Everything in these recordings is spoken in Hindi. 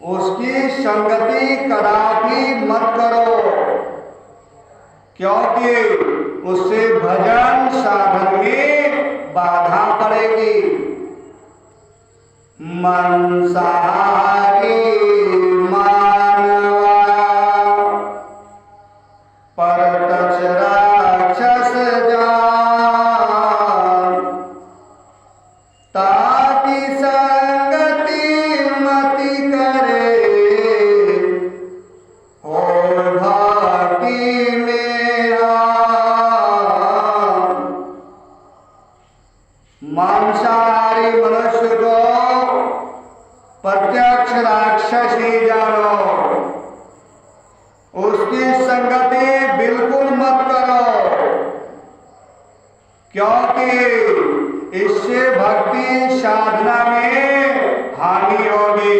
उसकी संगति कदापि मत करो, क्योंकि उससे भजन साधन में बाधा पड़ेगी। मांसाहारी मानवा परतच राक्षस जान, ताकि संगति मति करे और भक्ति में आन। मांसाहारी मनुष्य को प्रत्यक्ष राक्षस ही जानो, उसकी संगति बिल्कुल मत करो, क्योंकि इससे भक्ति साधना में हानि होगी।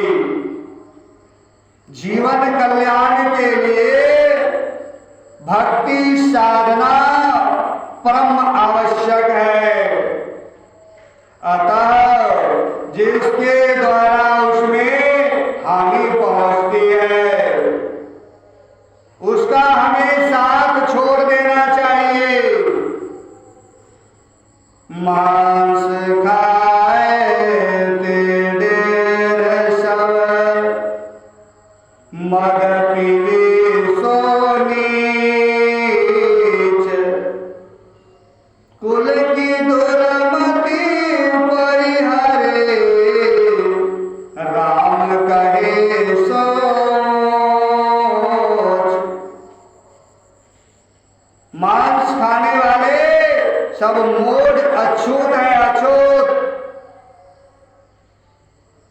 जीवन कल्याण के लिए भक्ति साधना परम आवश्यक है। अतः जिसके द्वारा उसमें हानि पहुंचती है, उसका हमें साथ छोड़ देना चाहिए। मांस खाए ते ढेर सब, मद पीवे सो नीच, कुल की दुर्मति परिहरे, राम कहे सोच। मांस खाने वाले सब मूढ़ अछूत है, अछूत।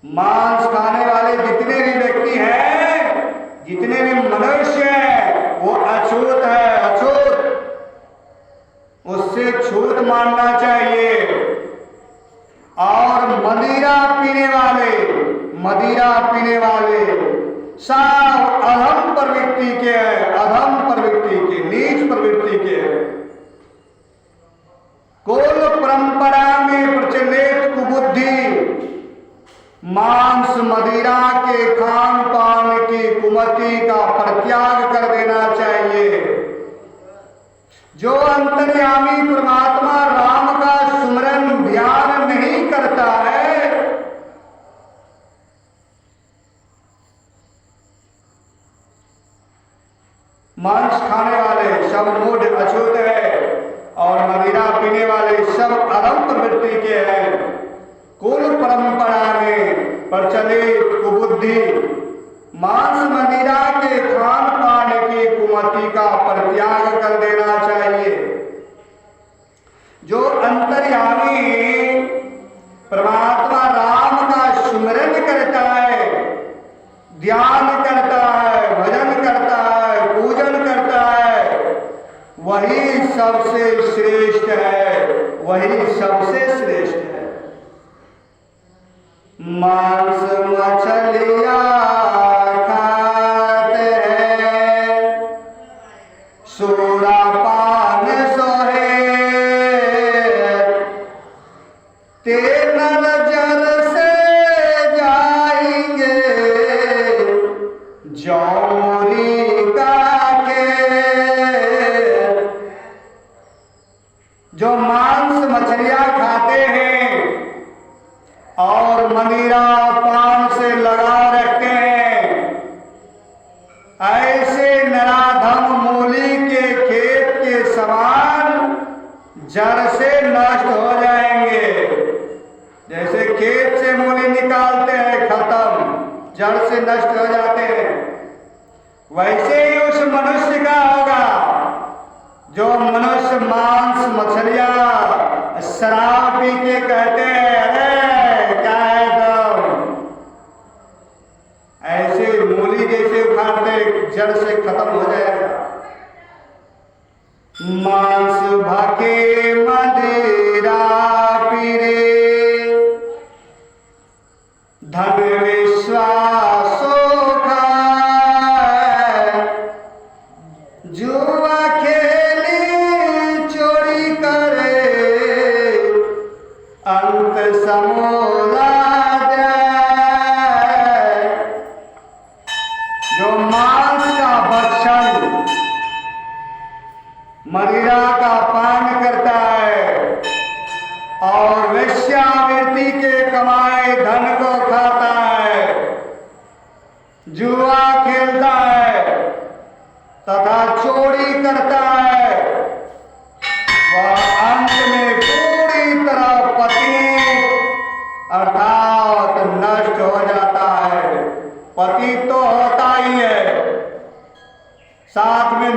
मांस खाने वाले जितने भी व्यक्ति हैं, जितने भी मनुष्य हैं, वो अछूत है, अछूत। उससे छूत मानना चाहिए। और मदिरा पीने वाले सब अधम प्रवृत्ति के हैं, अधम प्रवृत्ति के, नीच प्रवृत्ति के हैं। कुल परंपरा में प्रचलित कुबुद्धि मांस मदिरा के खान पान की कुमति का परित्याग कर देना चाहिए। जो अंतर्यामी परमात्मा राम का सुमरन ध्यान नहीं करता है, मांस खाने वाले सब मूढ़ अछूत है और मदिरा पीने वाले सब अधम प्रवृत्ति के हैं। कुल परंपरा में प्रचलित कुबुद्धि मांस मदिरा के खान पान की कुमति का परित्याग कर देना चाहिए। जो अंतर्यामी परमात्मा राम का सुमिरन करता है, ध्यान करता है, भजन करता है, पूजन करता है, वही सबसे श्रेष्ठ है, वही सबसे श्रेष्ठ है। मांस मछलियां खाते हैं, सूरा पान सोहे, ते नल जल से जाएंगे, जौरी का के। जो मांस मछलियां खाते हैं और मदिरा पान से लगाव रखते हैं, ऐसे नराधम मूली के खेत के समान जड़ से नष्ट हो जाएंगे। जैसे खेत से मूली निकालते हैं, खत्म, जड़ से नष्ट हो जाते हैं, वैसे ही उस मनुष्य का होगा जो मनुष्य मांस मछलियां शराब पी के कहते हैं अरे क्या है तुम, ऐसे मूली जैसे उखाड़ते जड़ से खत्म हो जाएगा। मांस भाके मदिरा पीरे, धन विश्वास जुआ खेली चोरी करे, अंत समोला जाए।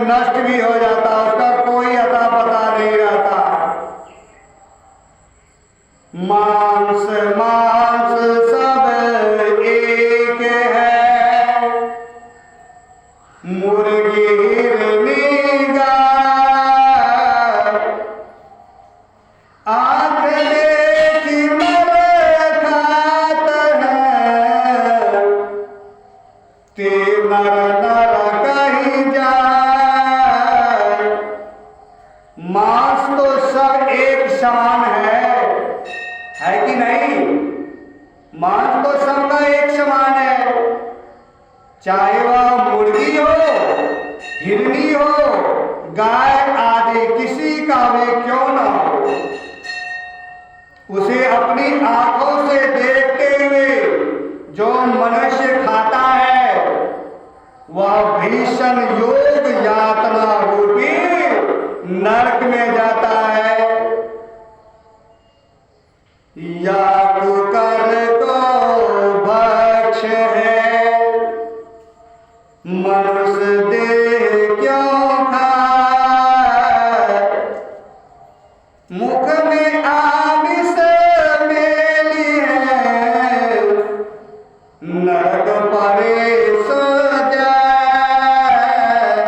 नष्ट भी हो जाता, उसका कोई अता पता नहीं रहता। मांस मांस सब एक है, मुर्गी हिरनी गाय, आंख देखी मर खात है, ते नर नर कहीं जाए। मांस तो सब एक समान है कि नहीं? मांस तो सबका एक समान है, चाहे वह मुर्गी हो, हिरनी हो, गाय आदि किसी का भी क्यों न हो। उसे अपनी आंखों से देखते हुए जो मनुष्य खाता है वह भीषण योग यातना रूपी नरक में जाता है। या कुकर को भक्ष है, मनुष्य देह क्यों खाए, मुख में आमिष मेली है, नरक परे सो जाए।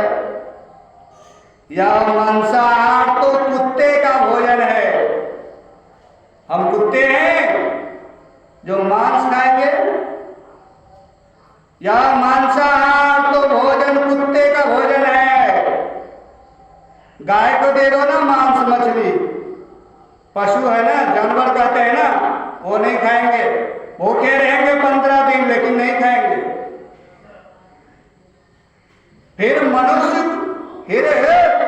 या मांसाहार तो कुत्ते का भोजन है। हम कुत्ते हैं जो मांस खाएंगे? या मांसाहार तो भोजन कुत्ते का भोजन है। गाय को दे दो ना मांस मछली, पशु है ना, जानवर कहते हैं ना, वो नहीं खाएंगे, भूखे रहेंगे 15 दिन लेकिन नहीं खाएंगे। फिर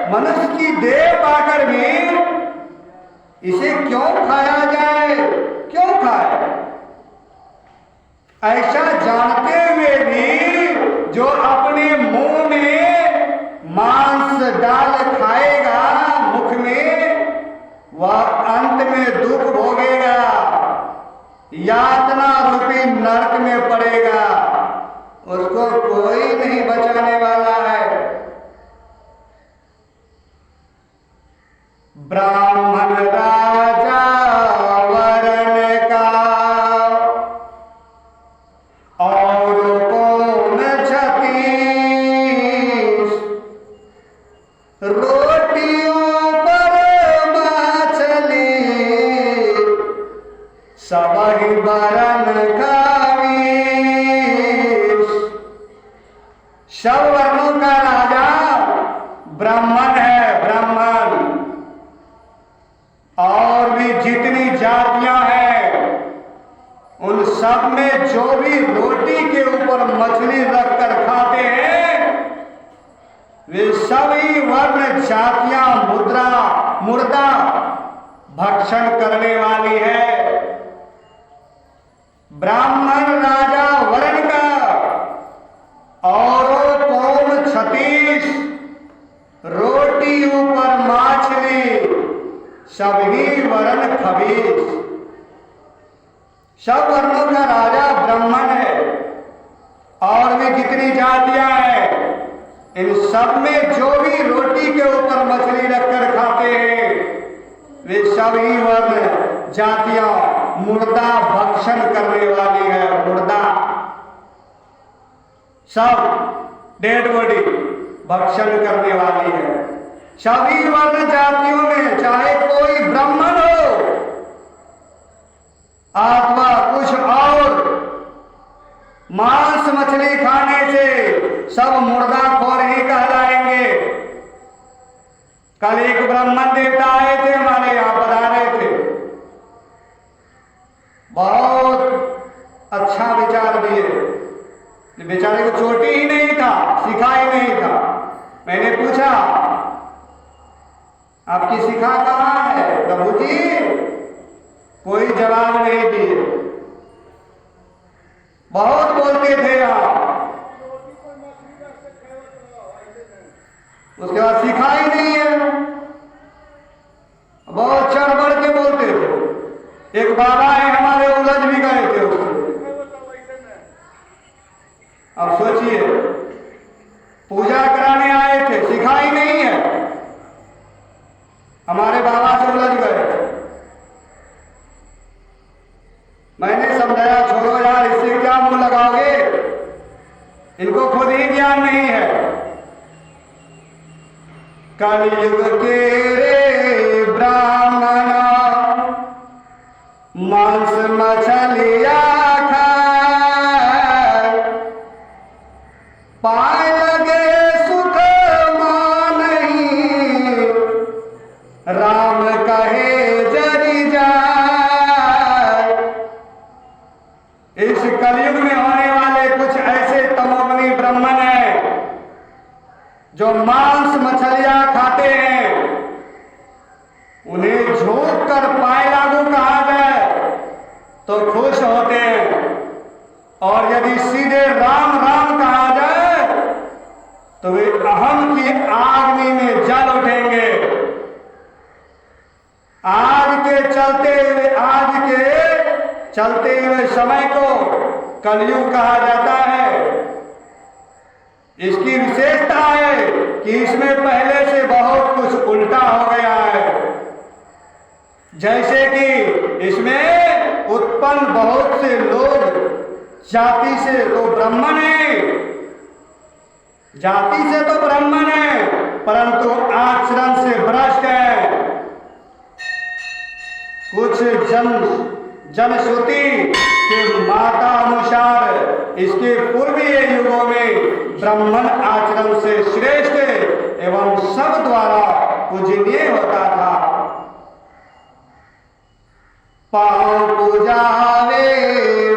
मनुष्य की देह पाकर भी इसे क्यों खाया जाए? क्यों खाए? ऐसा जानते हुए भी जो अपने मुंह में मांस डाल खाएगा मुख में, वह अंत में दुख भोगेगा, यातना रूपी नरक में पड़ेगा। उसको कोई नहीं बचाने वाला है। ब्राह्मण राजा वरण का और कौन छतीस, रोटियों पर मछली सब ही वरण खावीस। सब वर्णों का राजा ब्राह्मण है, ब्राह्मण। और भी जितनी जातियां हैं उन सब में जो भी रोटी के ऊपर मछली रखकर खाते हैं वे सभी वर्ण जातियां मुर्दा भक्षण करने वाली है। ब्राह्मण राजा वर्ण का और कौम 36 रोटी ऊपर मछली सभी वर्ण खबीस। सब वर्णों का राजा ब्राह्मण है। और भी जितनी जातियां हैं इन सब में जो भी रोटी के ऊपर मछली रखकर खाते हैं वे सभी वर्ण जातियां मुर्दा भक्षण करने वाली है। मुर्दा सब डेड बॉडी भक्षण करने वाली है। सभी वर्ण जातियों में चाहे कोई ब्राह्मण हो अथवा कुछ और, मांस मछली खाने से सब मुर्दाखोर ही कहलाएंगे। कल एक ब्राह्मण देवता आए थे, हमारे यहां पधारे थे। बहुत अच्छा विचार दिए। बेचारे को चोटी ही नहीं था, सिखा ही नहीं था। मैंने पूछा आपकी शिखा कहाँ है प्रभु जी? कोई जवाब नहीं दिए। बहुत बोलते थे आप, उसके बाद शिखा ही नहीं है। बहुत चढ़ बढ़ के बोलते थे। एक बाबा है हमारे, उलझ भी गए थे उससे। अब सोचिए, पूजा कराने आए थे, सिखा इनको खुद ही ज्ञान नहीं है। कलयुग के रे ब्राह्मण मांस मछलिया खाए, पाए लगे सुख मानही, राम कहे जरि जाए। इस कलयुग में होने वाले कुछ ऐसे तमोगुणी ब्राह्मण हैं जो मांस मछलियां खाते हैं। उन्हें झोंक कर पाए लागू कहा जाए तो खुश होते हैं, और यदि सीधे राम राम कहा जाए तो वे अहम की आग में जल उठेंगे। आज के चलते हुए समय को कलयुग कहा जाता है। इसकी विशेषता है कि इसमें पहले से बहुत कुछ उल्टा हो गया है। जैसे कि इसमें उत्पन्न बहुत से लोग जाति से तो ब्राह्मण है, जाति से तो ब्राह्मण है, परंतु आचरण से भ्रष्ट है। कुछ जनश्रुति के माता अनुसार इसके पूर्वीय युगों में ब्राह्मण आचरण से श्रेष्ठ एवं सब द्वारा पूजनीय होता था। पाँव पूजावे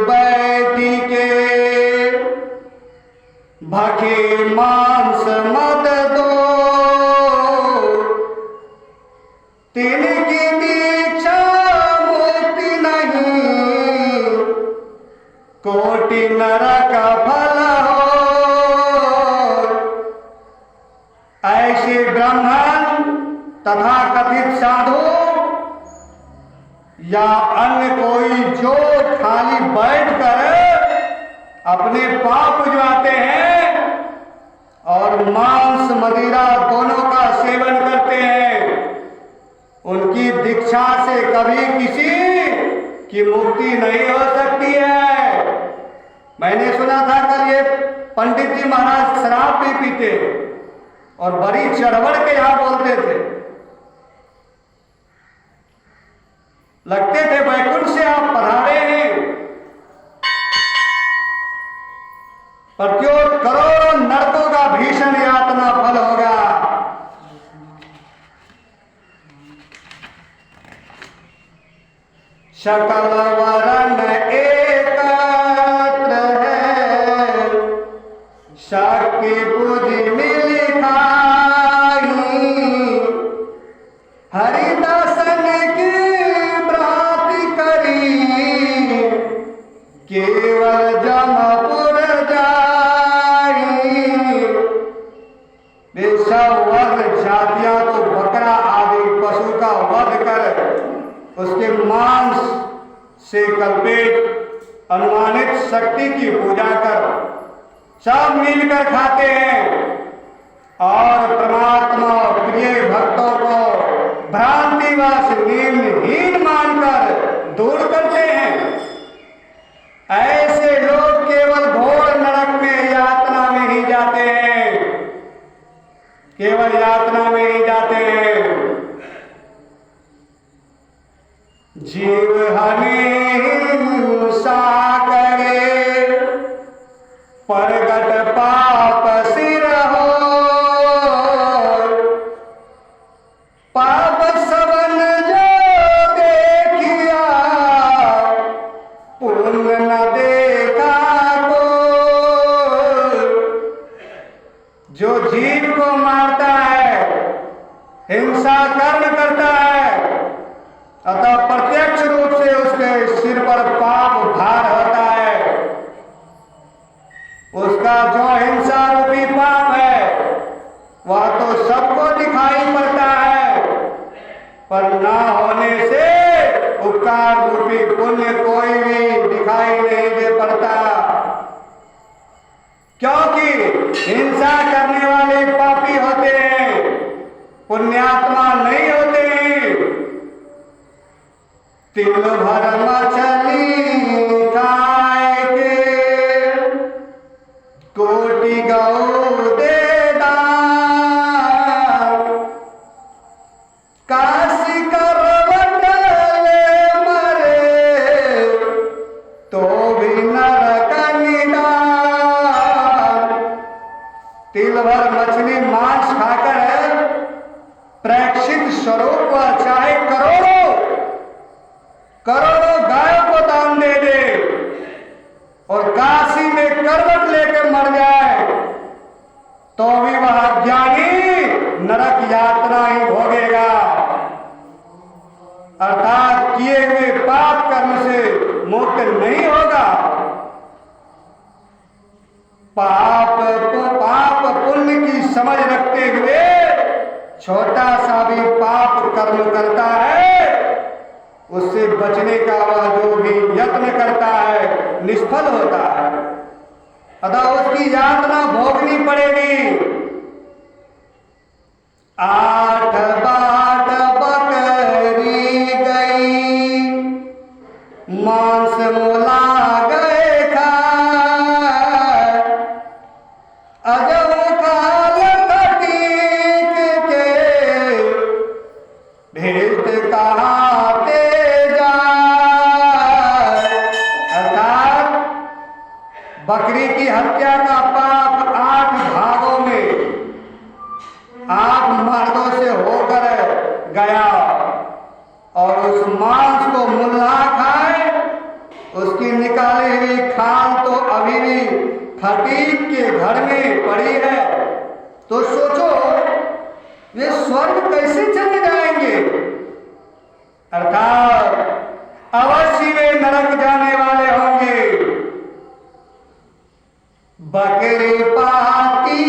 बैठी के, भखे मांस मत दो, तिनकी दीक्षा मुक्ति नहीं, कोटि नरक फल हो। ऐसे ब्राह्मण तथा कथित साधु या अन्य कोई जो खाली बैठकर अपने पाप पुजवाते हैं और मांस मदिरा दोनों का सेवन करते हैं, उनकी दीक्षा से कभी किसी की मुक्ति नहीं हो सकती है। मैंने सुना था कल ये पंडित जी महाराज शराब भी पीते और बड़ी चढ़वड़ के यहां बोलते थे, लगते थे वैकुंठ से आप पधारे हैं, पर क्यों करोड़ों नरकों का भीषण यातना फल होगा। सकल वरण एकत्र है, शक्ति बुद्धि मिली खाई, हरिदर्शन की प्राप्ति करी, केवल जमपुर जाई। वे सब वध जातियां तो बकरा आदि पशु का वध कर उसके मांस से कल्पित अनुमानित शक्ति की पूजा कर सब मिलकर खाते हैं और परमात्मा प्रिय भक्तों को भ्रांतिवश हीन मानकर दूर करते हैं। ऐसे लोग केवल घोर नरक में यातना में ही जाते हैं, केवल यातना में ही जाते हैं। जीव हनि हिंसा करे, प्रगट पाप सिर हो, पाप सबन जो देखिया, पुण्य न देखा को। जो जीव को मारता है, हिंसा कर्म करता है, अतः प्रत्यक्ष रूप से उसके सिर पर पाप भार होता है। उसका जो हिंसा रूपी पाप है वह तो सबको दिखाई पड़ता है, पर ना होने से उपकार रूपी पुण्य कोई भी दिखाई नहीं दे पड़ता, क्योंकि हिंसा करने वाले पापी होते हैं, पुण्यात्मा नहीं होते। तिल भर मछली खाए के कोटि गौ दे दान, काशी करवट ले मरे, तो भी नरक निदान। तिल भर मछली मांस खाकर प्रेक्षित स्वरूप पर चाहे करोड़ों करोड़ों गायों को दान दे दे और काशी में करवट लेकर मर जाए, तो भी वह ज्ञानी नरक यात्रा ही भोगेगा। अर्थात किए हुए पाप कर्म से मुक्त नहीं होगा। पाप पुण्य की समझ रखते हुए छोटा सा भी पाप कर्म करता है, उससे बचने का वह जो भी यत्न करता है निष्फल होता है, अतः उसकी यातना भोगनी पड़ेगी। 8 बाट बकरी गई, मांस मोला गए खाए, अजब काल कटीक के भेद कहाते जाए। अर्थात बकरी की हत्या का पाप 8 भागों में 8 मर्दों से होकर गया, और उस मांस को मुल्ला खाए, उसकी निकाली हुई खाल तो अभी भी खटीक के घर में पड़ी है। तो सोचो वे स्वर्ग कैसे चले जाएंगे। अर्थात अवश्य वे नरक जाने वाले होंगे। बकरी पाती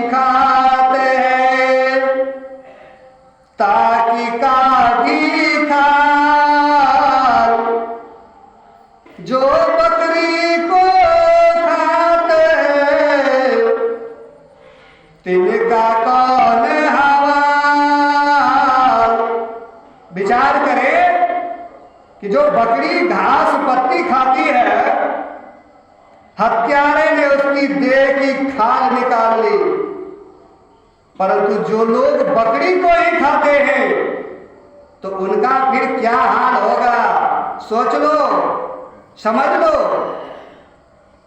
खाते हैं ताकि काटी खाल, जो बकरी को खाते हैं तिनका कौन हवाल। विचार करें कि जो बकरी घास पत्ती खाती है, हत्यारे ने उसकी देह की खाल निकाल ली, परंतु जो लोग बकरी को ही खाते हैं तो उनका फिर क्या हाल होगा, सोच लो, समझ लो।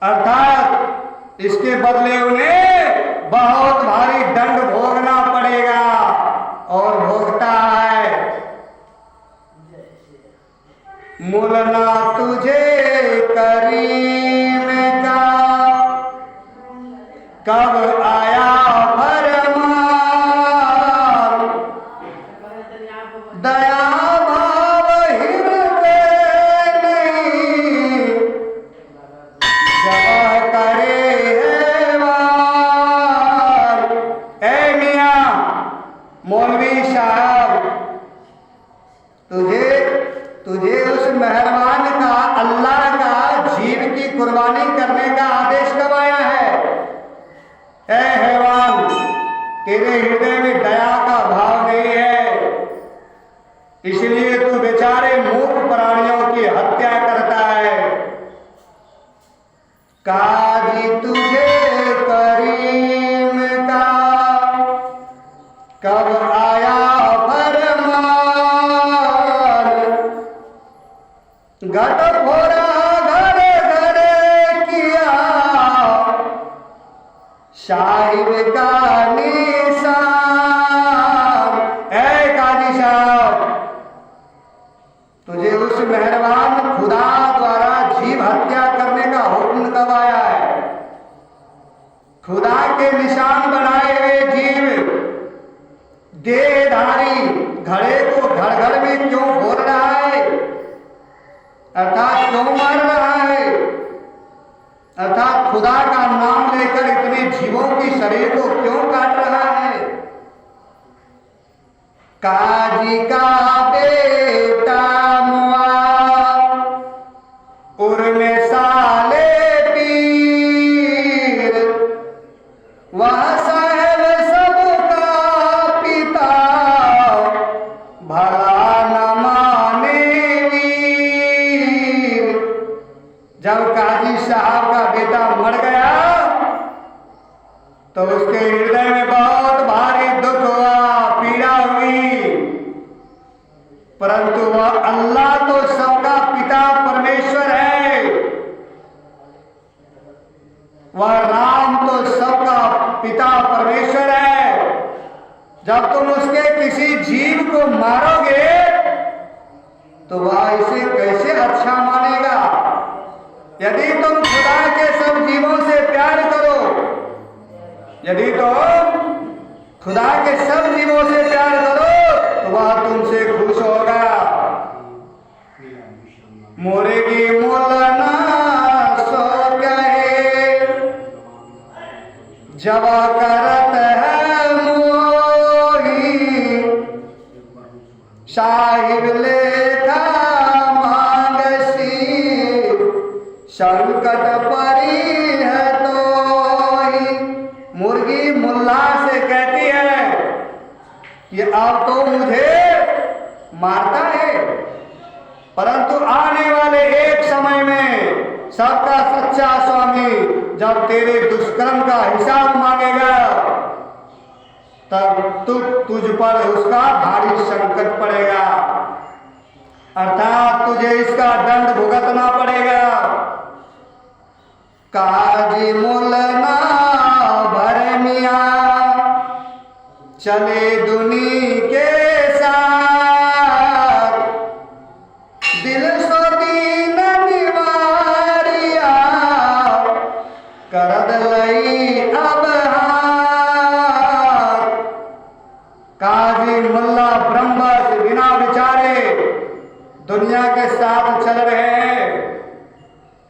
अर्थात इसके बदले उन्हें बहुत भारी दंड भोगना पड़ेगा, और भोगता है। मुलना तुझे करीम का कब आया फरमान, दया भाव हृदय नहीं जब करे हैवान। ऐ मियां मौलवी साहब, तुझे उस मेहरबान का, अल्लाह का जीव की कुर्बानी करने का आदेश कब आया है? ऐ हैवान, तेरे हृदय में दया का भाव नहीं है, इसलिए तू बेचारे मूक प्राणियों की हत्या करता है। काजी तुझे करीम का कब आया फरमान, घट फोड़ा घर घर किया साहिब का निशान। ऐ काजी साहब, तुझे उस मेहरबान खुदा द्वारा जीव हत्या करने का हुक्म कब आया है? खुदा के निशान बनाए हुए जीव देहधारी घड़े को घर घर में क्यों फोड़ रहा है, अर्थात क्यों मार रहा है? अर्थात खुदा का नाम लेकर इतने जीवों की शरीर को क्यों काट रहा है? काजी का बेटा मुआ उर्मे साले पीर, वह साहेब सबका पिता भला न माने वीर। जब काजी साहब का बेटा मर गया तो उसके हृदय में बहुत भारी दुख हुआ, पीड़ा हुई। परंतु वह अल्लाह तो सबका पिता परमेश्वर है, वह राम तो सबका पिता परमेश्वर है। जब तुम उसके किसी जीव को मारोगे तो वह इसे कैसे अच्छा मानेगा? यदि तुम खुदा के सब जीवों से प्यार करो, यदि तुम खुदा के सब जीवों से प्यार करो तो वह तुमसे खुश होगा। मोरेगी मोलना सो कहे जब करत है मोही, साहिब लेखा मांगसी संकट परी है तो ही। मुर्गी मुल्ला से कहती है कि अब तो मुझे मारता है, परंतु आने वाले एक समय में सबका सच्चा स्वामी जब तेरे दुष्कर्म का हिसाब मांगेगा तब तुझ पर उसका भारी संकट पड़ेगा, अर्थात तुझे इसका दंड भुगतना पड़ेगा। काजी मुलना भरमिया चले दुनी के साथ, दिल सो दीन निवारिया करद लई अब हाथ। काजी मुल्ला ब्रह्मस बिना विचारे दुनिया के साथ चल रहे हैं।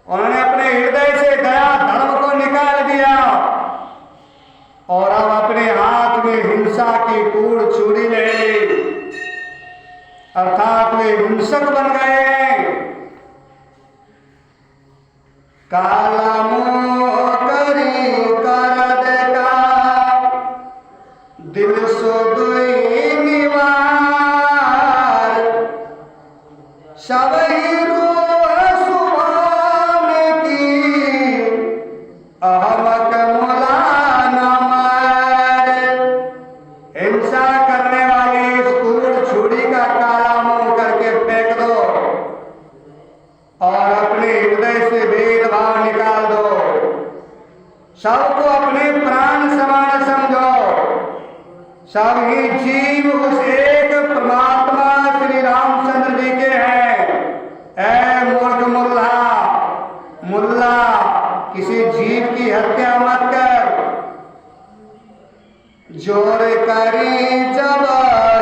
उन्होंने अपने हृदय से दया धर्म को निकाल दिया और अब अपने हाथ में हिंसा की कूड़ चूड़ी ले ली, अर्थात वे हिंसक बन गए। काला मोह करी करद का दिल सो दुई निवार, सबही रूह सुभान की अहमक मुला न मार। हिंसा करने वाली इस कूड़ छुरी का काला मुंह करके फेंक दो और अपने हृदय से भेदभाव निकाल दो। सबको अपने प्राण समान समझो। सब ही जीव उस एक परमात्मा श्री रामचंद्र जी के हैं। ऐ मूर्ख मुल्ला, मुल्ला किसी जीव की हत्या मत कर। जोर करी जब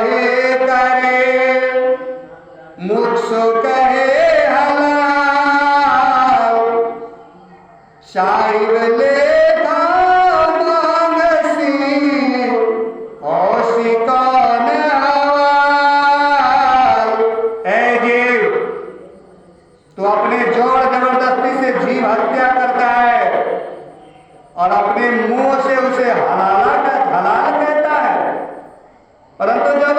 हे करे मुझसो कहे हलाल, साहिब लेखा मांगसी औसी कौन हवाल। ऐ जीव, तू अपने जोर जबरदस्ती से जीव हत्या करता है और अपने मुंह से उसे हलाल कहता है, परंतु जब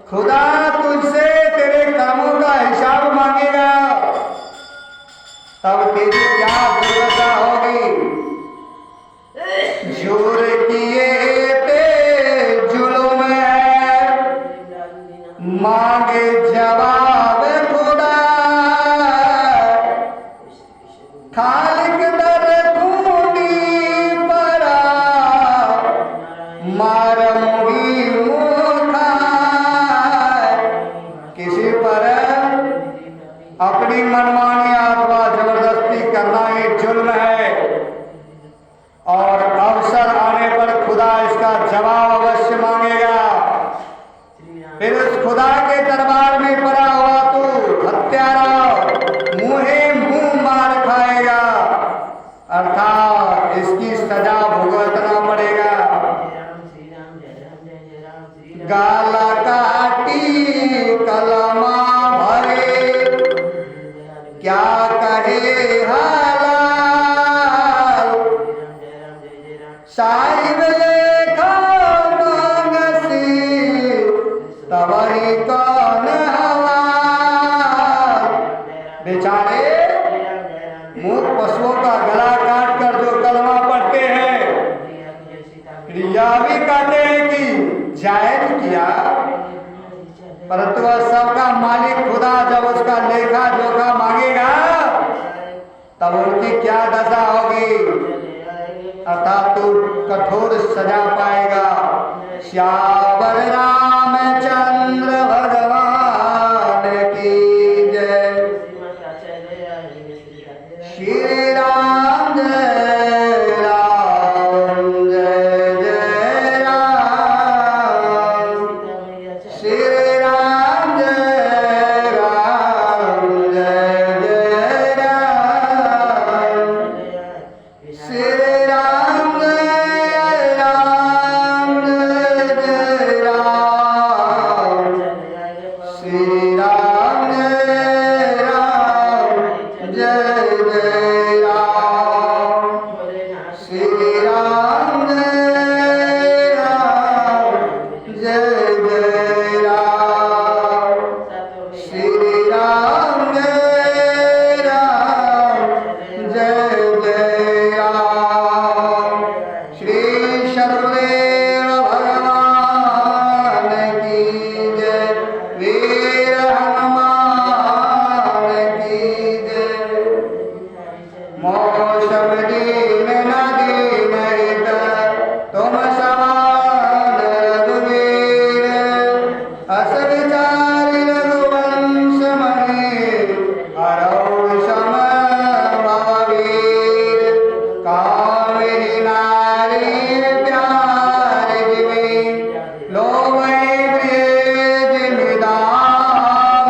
खुदा तुझसे तेरे कर्मों का हिसाब मांगेगा तब तेरी क्या दुर्दशा होगी। जोर किए पे जुल्म है, मांगे जवाब खुदा, खालिक दर खूनी परा मारूंगी मुखा। किसी पर अपनी मनमानी अथवा जबरदस्ती करना एक जुल्म है और अवसर आने पर खुदा इसका जवाब अवश्य मांगेगा। फिर उस खुदा के दरबार में पड़ा हुआ तू हत्यारा मुंहे मुंह मार खाएगा, अर्थात इसकी सजा भुगतना पड़ेगा। गाला काटी कलमा भरे क्या कहे हालाल, साहिब लेखा मांगसी तबही कौन हवाल। बेचारे मूक पशुओं का गला काट कर जो कलमा पढ़ते हैं यह भी कहते हैं कि जायज किया, परंतु वह सबका मालिक खुदा जब उसका लेखा जोखा मांगेगा तब उनकी क्या दशा होगी, अर्थात तू कठोर सजा पाएगा। श्यावर रामचंद्र भगवान की जय। श्री राम जय राम जय जय राम। श्री राम जय राम जय जय राम। श्री राम जय राम जय जय राम। श्री राम जय राम जय जय राम। श्री राम जय राम जय जय राम। श्री राम जय राम जय जय राम। श्री सदगुरुदेव भगवान की जय। वीर हनुमान की जय। मौसम दीन नदी नहित तुम समान रघुवीर। अस विचारि रघुवंश मणि हरौ सम भववीर। कामिनी नारी प्यार जिमि लोभै प्रिय जिमि दाम।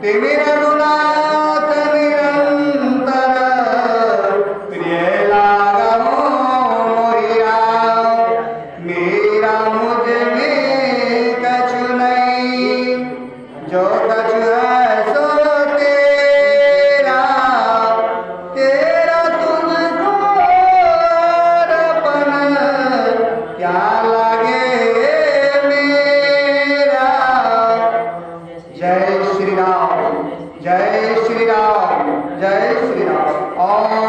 तिमि रघुनाथ निरंतर प्रिय लागहु मोहि राम। मेरा मुझ में कछु नहीं, जो कछु है सो तेरा। तेरा तुझको अर्पण क्या लागे मेरा। जय श्री राम जय श्री राम जय श्री राम। और